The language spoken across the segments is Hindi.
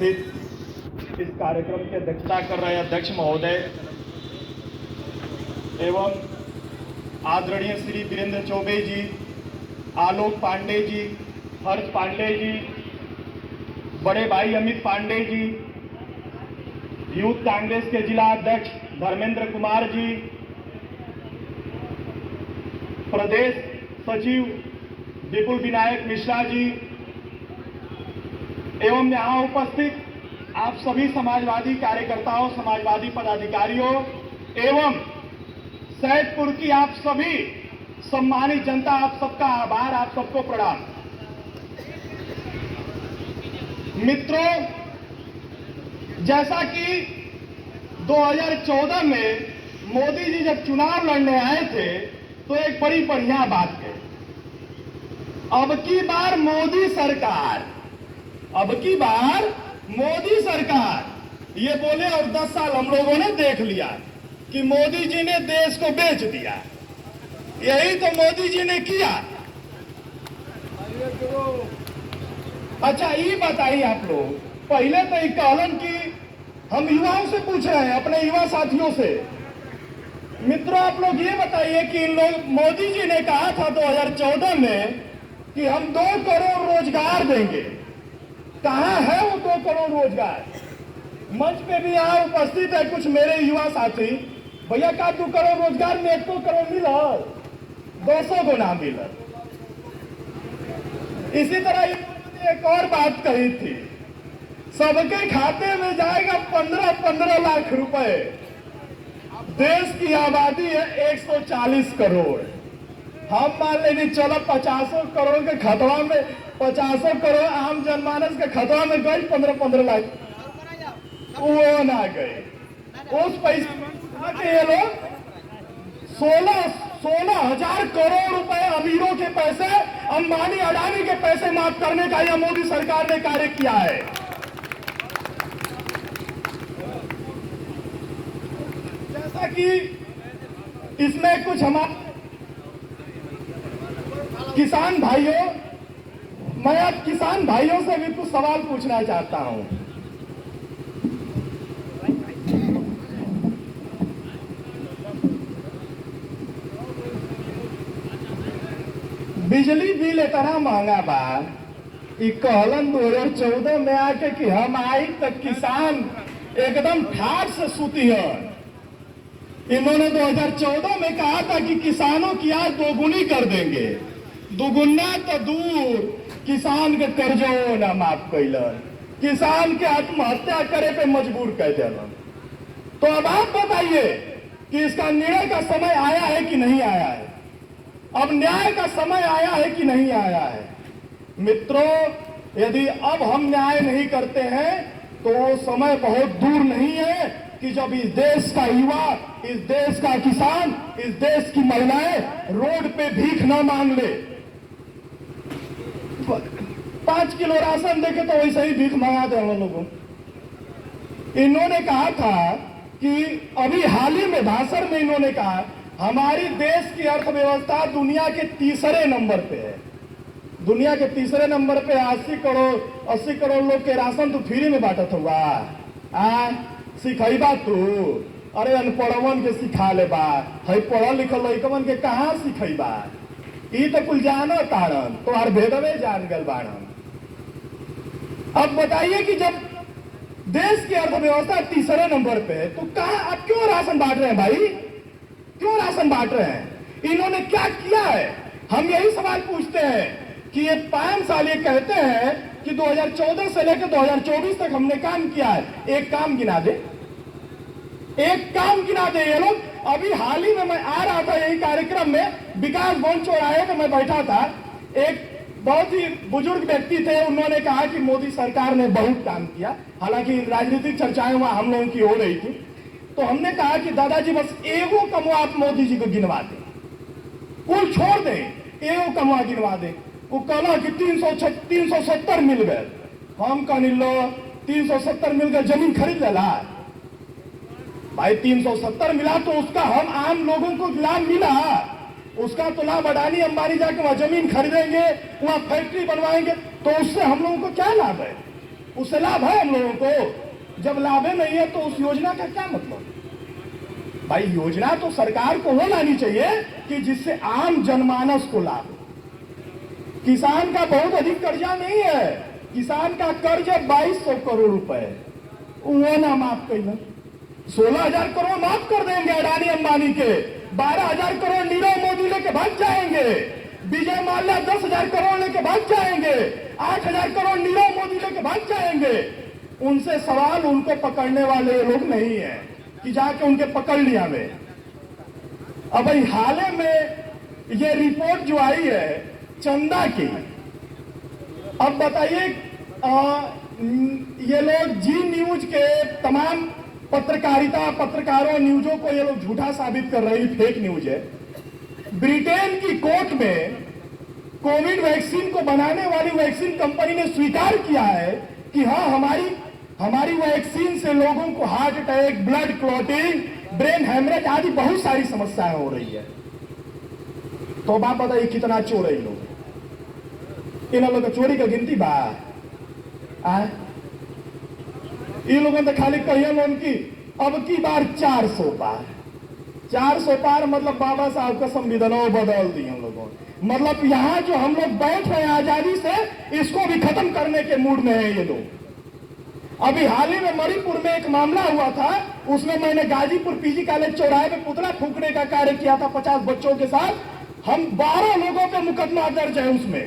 इस कार्यक्रम की अध्यक्षता कर रहे अध्यक्ष महोदय एवं आदरणीय श्री वीरेंद्र चौबे जी, आलोक पांडे जी, हर्ष पांडे जी, बड़े भाई अमित पांडे जी, यूथ कांग्रेस के जिला अध्यक्ष धर्मेंद्र कुमार जी, प्रदेश सचिव विपुल विनायक मिश्रा जी एवं यहाँ उपस्थित आप सभी समाजवादी कार्यकर्ताओं, समाजवादी पदाधिकारियों एवं सैदपुर की आप सभी सम्मानित जनता, आप सबका आभार, आप सबको प्रणाम। मित्रों, जैसा कि 2014 में मोदी जी जब चुनाव लड़ने आए थे तो एक बड़ी बढ़िया बात है, अब की बार मोदी सरकार ये बोले और 10 साल हम लोगों ने देख लिया कि मोदी जी ने देश को बेच दिया। यही तो मोदी जी ने किया। अच्छा, ये बताइए आप लोग, पहले तो एक कहलन की हम युवाओं से पूछ रहे हैं, अपने युवा साथियों से। मित्रों, आप लोग ये बताइए कि इन लोग, मोदी जी ने कहा था 2014 में कि हम 2 करोड़ रोजगार देंगे। कहां है वो 2 करोड़ रोजगार? मंच पे भी यहाँ उपस्थित है कुछ मेरे युवा साथी। भैया का 2 करोड़ रोजगार में 1 करोड़ मिला, 200 को ना मिला। इसी तरह एक और बात कही थी, सबके खाते में जाएगा 15-15 लाख रुपए। देश की आबादी है 140 करोड़। हम मान लेंगे चलो 50 करोड़ के खतवा में, 50 करोड़ आम जनमानस के खतवा में गई 15-15 लाख, वो ना गए। उस पैसे के ये लोग 16,000 करोड़ रुपए अमीरों के पैसे, अंबानी अडानी के पैसे माफ करने का यह मोदी सरकार ने कार्य किया है। जैसा कि इसमें कुछ हमारे किसान भाइयों, मैं अब किसान भाइयों से भी कुछ सवाल पूछना चाहता हूं। बिजली बिल इतना महंगा बा, कहलन 2014 में आके कि हम आई तक किसान एकदम ठाठ से सूती है। इन्होंने 2014 में कहा था कि किसानों की आय 2 कर देंगे। दुगुना तो दूर, किसान के कर्जों न माफ कैलन, किसान के आत्महत्या करे पे मजबूर कर दिलन। तो अब आप बताइए कि इसका निर्णय का समय आया है कि नहीं आया है? अब न्याय का समय आया है कि नहीं आया है? मित्रों, यदि अब हम न्याय नहीं करते हैं तो वो समय बहुत दूर नहीं है कि जब इस देश का युवा, इस देश का किसान, इस देश की महिलाएं रोड पे भीख न मांग ले। 5 किलो राशन देके तो वैसे ही भीख मंगा दे हम लोगों। इन्होंने कहा था कि अभी हाल ही में भाषण में इन्होंने कहा हमारी देश की अर्थव्यवस्था दुनिया के 3रे नंबर पे है। दुनिया के 3रे नंबर पे 80 करोड़ लोग के राशन तो फ्री में बांटत हुआ। सिखैबा तू? अरे अनपढ़वन के सिखा ले बा, है पढ़ल लिखल लइकवन के कहाँ सिखैबा? ई तो कुल जानो तारन, तो हर भेदवे जान गल बाड़न। अब बताइए कि जब देश की अर्थव्यवस्था 3रे नंबर पे है तो कहा अब क्यों राशन बांट रहे हैं भाई? क्यों राशन बांट रहे हैं? इन्होंने क्या किया है? हम यही सवाल पूछते हैं कि ये 5 साल ये कहते हैं कि 2014 से लेकर 2024 तक हमने काम किया है। एक काम गिना दे, एक काम गिना दे ये लोग। अभी हाल ही में मैं आ रहा था यही कार्यक्रम में, विकास भवन चौराहे पे मैं बैठा था, एक बहुत ही बुजुर्ग व्यक्ति थे, उन्होंने कहा कि मोदी सरकार ने बहुत काम किया। हालांकि राजनीतिक चर्चाएं वहां हम लोगों की हो रही थी, तो हमने कहा कि दादाजी बस एगो कमवा आप मोदी जी को गिनवा दें, कुल छोड़ दें, एगो कमवा गिनवा दें। वो कहना कि 370 मिल गए। हम कहनी लो 370 मिल गए, जमीन खरीद लेला भाई? 370 मिला तो उसका हम आम लोगों को लाभ मिला, उसका तो लाभ अडानी अंबानी जाके वहां जमीन खरीदेंगे, वहां फैक्ट्री बनवाएंगे, तो उससे हम लोगों को क्या लाभ है? उससे लाभ है हम लोगों को? जब लाभ ही नहीं है तो उस योजना का क्या मतलब? भाई योजना तो सरकार को वो लानी चाहिए कि जिससे आम जनमानस को लाभ हो। किसान का बहुत अधिक कर्जा नहीं है, किसान का कर्ज 2200 करोड़ रुपए, वो ना माफ कर 16,000 करोड़ माफ कर देंगे अडानी अंबानी के, 12,000 करोड़ नीरव मोदी लेके भाग जाएंगे, विजय माल्या 10,000 करोड़ लेके भाग जाएंगे, 8,000 करोड़ नीरव मोदी लेके भाग जाएंगे। उनसे सवाल उनको पकड़ने वाले लोग नहीं है कि जाके उनके पकड़ लिया वे। अब भाई हाल ही में ये रिपोर्ट जो आई है चंदा की, अब बताइए ये लोग जी न्यूज के तमाम पत्रकारों न्यूजों को ये लोग झूठा साबित कर रहे हैं, फेक न्यूज है। ब्रिटेन की कोर्ट में कोविड वैक्सीन को बनाने वाली वैक्सीन कंपनी ने स्वीकार किया है कि हाँ हमारी वैक्सीन से लोगों को heart attack, blood clotting, brain haemorrhage आदि बहुत सारी समस्याएं हो रही है। तो बात बताइए कितना चोर है लोग? इन लोगों का चोरी का गिनती बा इन लोगों ने खाली कहिए लोन की अब की बार 400 पार, 400 पार मतलब बाबा साहब का संविधान बदल दिए हम लोगों। मतलब यहां जो हम लोग बैठ रहे हैं आजादी से, इसको भी खत्म करने के मूड में है ये लोग। अभी हाल ही में मणिपुर में एक मामला हुआ था, उसमें मैंने गाजीपुर पीजी कॉलेज चौराहे में पुतला फूकने का कार्य किया था 50 बच्चों के साथ। हम 12 लोगों पे मुकदमा दर्ज है, उसमें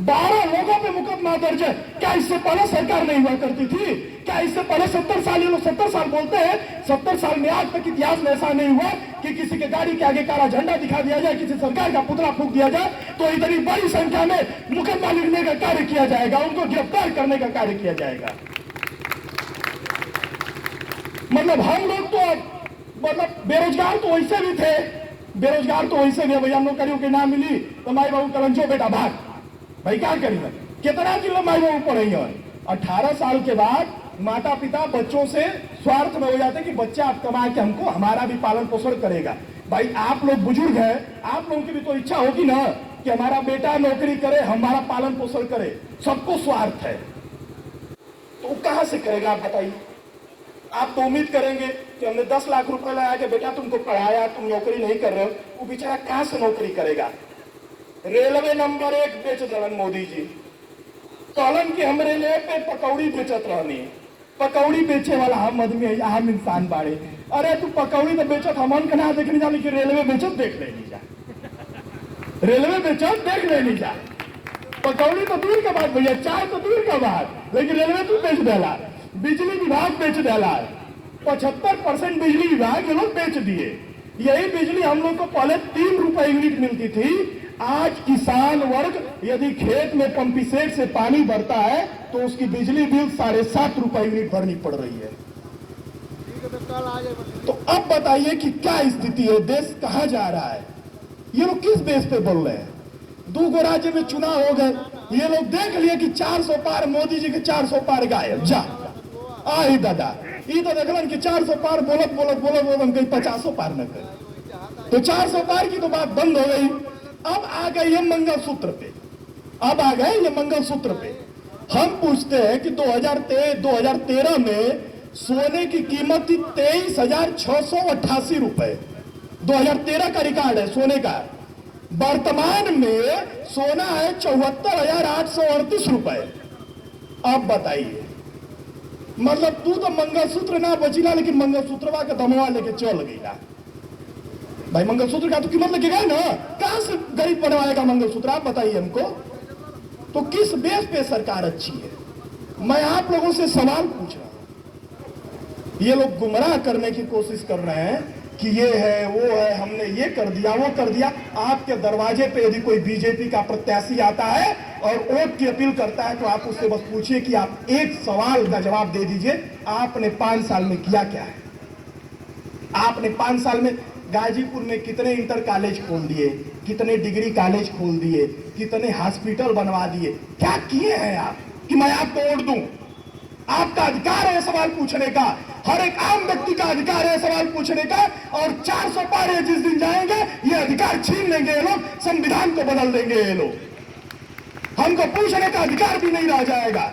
12 लोगों पे मुकदमा दर्ज है। क्या इससे पहले सरकार नहीं हुआ करती थी? क्या इससे पहले 70 साल, ये लोग 70 साल बोलते हैं, 70 साल में आज तक इतिहास में ऐसा नहीं हुआ कि किसी के गाड़ी के आगे काला झंडा दिखा दिया जाए, किसी सरकार का पुतला फूक दिया जाए तो इतनी बड़ी संख्या में मुकदमा लिखने का कार्य किया जाएगा, उनको गिरफ्तार करने का कार्य किया जाएगा। मतलब हम लोग तो मतलब बेरोजगार तो वैसे भी थे, बेरोजगार तो वैसे भी, भैया नौकरियों की ना मिली तो माई बाबू कलंचो बेटा भाग, भाई क्या करेंगे? कितना किलो माई बाबू पढ़ेंगे? 18 साल के बाद माता पिता बच्चों से स्वार्थ में हो जाते कि बच्चा आप कमा के हमको हमारा भी पालन पोषण करेगा। भाई आप लोग बुजुर्ग हैं, आप लोगों की भी तो इच्छा होगी ना कि हमारा बेटा नौकरी करे, हमारा पालन पोषण करे। सबको स्वार्थ है, तो कहां से करेगा आप बताइए? आप तो उम्मीद करेंगे कि हमने 10 लाख रुपए लगा के बेटा तुमको पढ़ाया, तुम नौकरी नहीं कर रहे हो, वो बेचारा कहां से नौकरी करेगा? रेलवे नंबर 1 बेच दलन मोदी जी, कहलन कि हम रेलवे पे पकौड़ी बेचत रहनी, पकौड़ी बेचे वाला हम आदमी, हम इंसान बाड़े। अरे तू पकौड़ी तो बेचत, हमन के ना देखने जाने कि रेलवे बेचत देख लेनी जा, रेलवे बेचत देख लेनी जा। पकौड़ी तो दूर का बात भैया, चाय तो दूर का बात, लेकिन रेलवे तू बेच देला, बिजली विभाग बेच देला, 75% बिजली विभाग ये लोग बेच दिए। यही बिजली हम लोग को पहले 3 रुपए यूनिट मिलती थी, आज किसान वर्ग यदि खेत में पंपी सेट से पानी भरता है तो उसकी बिजली बिल 7.5 रुपए यूनिट भरनी पड़ रही है। तो अब बताइए कि क्या स्थिति है, देश कहां जा रहा है? ये लोग किस बेस पे बोल रहे हैं? 2 राज्य में चुनाव हो गए, ये लोग देख लिए कि 400 पार, मोदी जी के 400 पार गायब, जा आई दादा ये तो देखलन कि 400 पार बोलत बोलत बोलत बोलत हम कहीं 50 पार न कर, तो 400 पार की तो बात बंद हो गई। अब आ गए ये मंगलसूत्र पे, अब आ गए ये मंगलसूत्र पे। हम पूछते हैं कि 2013 में सोने की कीमत थी 23,688 रुपए, 2013 का रिकॉर्ड है सोने का। वर्तमान में सोना है 74,838 रुपए। अब बताइए, मतलब तू तो मंगलसूत्र ना बचिला, लेकिन मंगलसूत्रवा का दमवा लेके चल गईला। भाई मंगलसूत्र का तो कीमत लगेगा ना, कहां से गरीब बनवाएगा मंगलसूत्र? आप बताइए हमको। तो किस बेस पे सरकार अच्छी है? मैं आप लोगों से सवाल पूछ रहा हूं। ये लोग गुमराह करने की कोशिश कर रहे हैं कि ये है वो है, हमने ये कर दिया वो कर दिया। आपके दरवाजे पे यदि कोई बीजेपी का प्रत्याशी आता है और वोट की अपील करता है तो आप उससे बस पूछिए कि आप एक सवाल का जवाब दे दीजिए, आपने 5 साल में किया क्या है? आपने 5 साल में गाजीपुर में कितने इंटर कॉलेज खोल दिए, कितने डिग्री कॉलेज खोल दिए, कितने हॉस्पिटल बनवा दिए, क्या किए हैं आप कि मैं आपको वोट दूं? आपका अधिकार है सवाल पूछने का, हर एक आम व्यक्ति का अधिकार है सवाल पूछने का। और 400 पार ये जिस दिन जाएंगे ये अधिकार छीन लेंगे ये लोग, संविधान को बदल देंगे ये लोग, हमको पूछने का अधिकार भी नहीं रह जाएगा।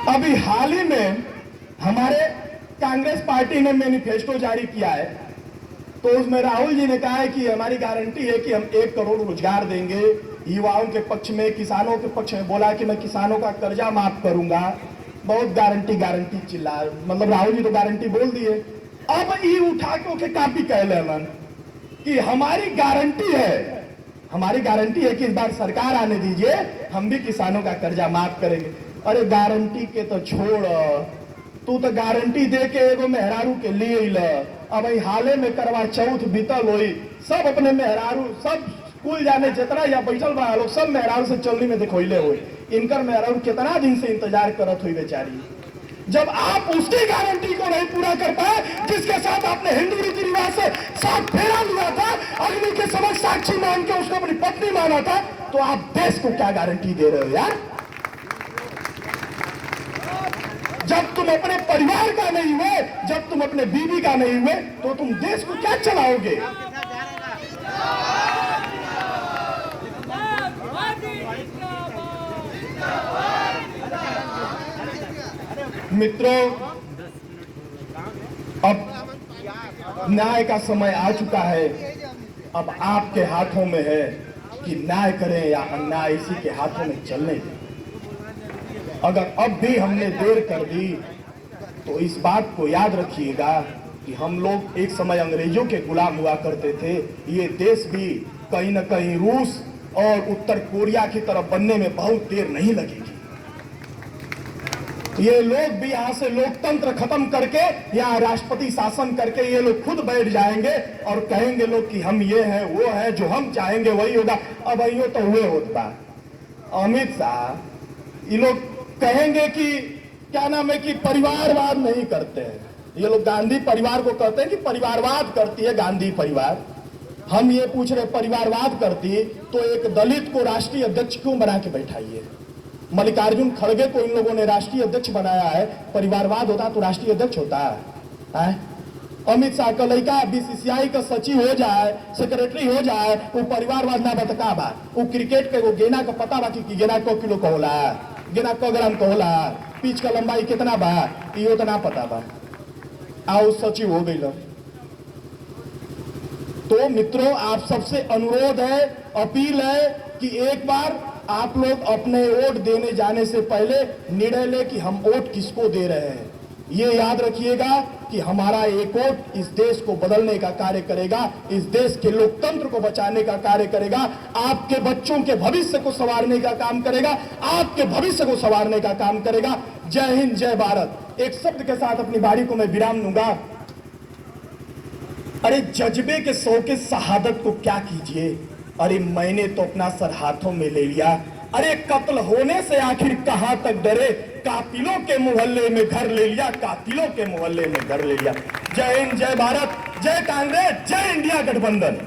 अभी हाल ही में हमारे कांग्रेस पार्टी ने मैनिफेस्टो जारी किया है, तो उसमें राहुल जी ने कहा है कि हमारी गारंटी है कि हम 1 करोड़ रोजगार देंगे। युवाओं के पक्ष में, किसानों के पक्ष में बोला कि मैं किसानों का कर्जा माफ करूंगा। बहुत गारंटी चिल्ला, मतलब राहुल जी तो गारंटी बोल दिए। अब ये उठा के कापी कह लेना कि हमारी गारंटी है कि इस बार सरकार आने दीजिए, हम भी किसानों का कर्जा माफ करेंगे। अरे गारंटी के तो छोड़, तू तो गारंटी दे के एगो मेहरारू के लिए ल। अब हाले में करवा चौथ बीतल होई, सब अपने मेहरारू, सब स्कूल जाने जितना या बैठल बा लोग, सब मेहरारू से चलनी में दिखोइले हुई। इनकर मेहरारू कितना दिन से इंतजार करत हुई बेचारी। जब आप उसकी गारंटी को नहीं पूरा कर पाए जिसके साथ आपने हिंदू रीति रिवाज से साथ फेरा लिया था, अग्नि के समक्ष साक्षी मान के उसको अपनी पत्नी माना था, तो आप देश को क्या गारंटी दे रहे हो यार? जब तुम अपने परिवार का नहीं हुए, जब तुम अपने बीवी का नहीं हुए, तो तुम देश को क्या चलाओगे? मित्रों, अब न्याय का समय आ चुका है। अब आपके हाथों में है कि न्याय करें या अन्याय इसी के हाथों में चलने दें। अगर अब भी हमने देर कर दी तो इस बात को याद रखिएगा कि हम लोग एक समय अंग्रेजों के गुलाम हुआ करते थे। ये देश भी कहीं न कहीं रूस और उत्तर कोरिया की तरफ बनने में बहुत देर नहीं लगेगी। ये लोग भी यहाँ से लोकतंत्र खत्म करके, यहाँ राष्ट्रपति शासन करके ये लोग खुद बैठ जाएंगे और कहेंगे लोग कि हम ये है वो है, जो हम चाहेंगे वही होगा। अब अयो तो हुए होता अमित शाह, ये लोग कहेंगे कि क्या नाम है कि परिवारवाद नहीं करते हैं। ये लोग गांधी परिवार को कहते हैं कि परिवारवाद करती है गांधी परिवार। हम ये पूछ रहे परिवारवाद करती तो एक दलित को राष्ट्रीय अध्यक्ष क्यों बना के बैठाइए? मल्लिकार्जुन खड़गे को इन लोगों ने राष्ट्रीय अध्यक्ष बनाया है। परिवारवाद होता तो राष्ट्रीय अध्यक्ष होता है? अमित शाह का लड़का बीसीसीआई का सचिव हो जाए, सेक्रेटरी हो जाए, वो परिवारवाद ना बतका बा। वो क्रिकेट के वो गेना का पता बा कि गेना को किलो का होला, गेना को ग्राम का होला, पिच का लंबाई कितना बा, यो तो ना पता बा। आओ सचिव हो गई। तो मित्रों, आप सबसे अनुरोध है, अपील है कि एक बार आप लोग अपने वोट देने जाने से पहले निर्णय ले कि हम वोट किसको दे रहे हैं। ये याद रखिएगा कि हमारा एक वोट इस देश को बदलने का कार्य करेगा, इस देश के लोकतंत्र को बचाने का कार्य करेगा, आपके बच्चों के भविष्य को संवारने का काम करेगा, आपके भविष्य को संवारने का काम करेगा। जय हिंद, जय भारत। एक शब्द के साथ अपनी बारी को मैं विराम दूंगा। अरे जज्बे के सौ के शहादत को क्या कीजिए, अरे मैंने तो अपना सर हाथों में ले लिया। अरे कत्ल होने से आखिर कहां तक डरे, कातिलों के मोहल्ले में घर ले लिया, कातिलों के मोहल्ले में घर ले लिया। जय हिंद, जय भारत, जय कांग्रेस, जय इंडिया गठबंधन।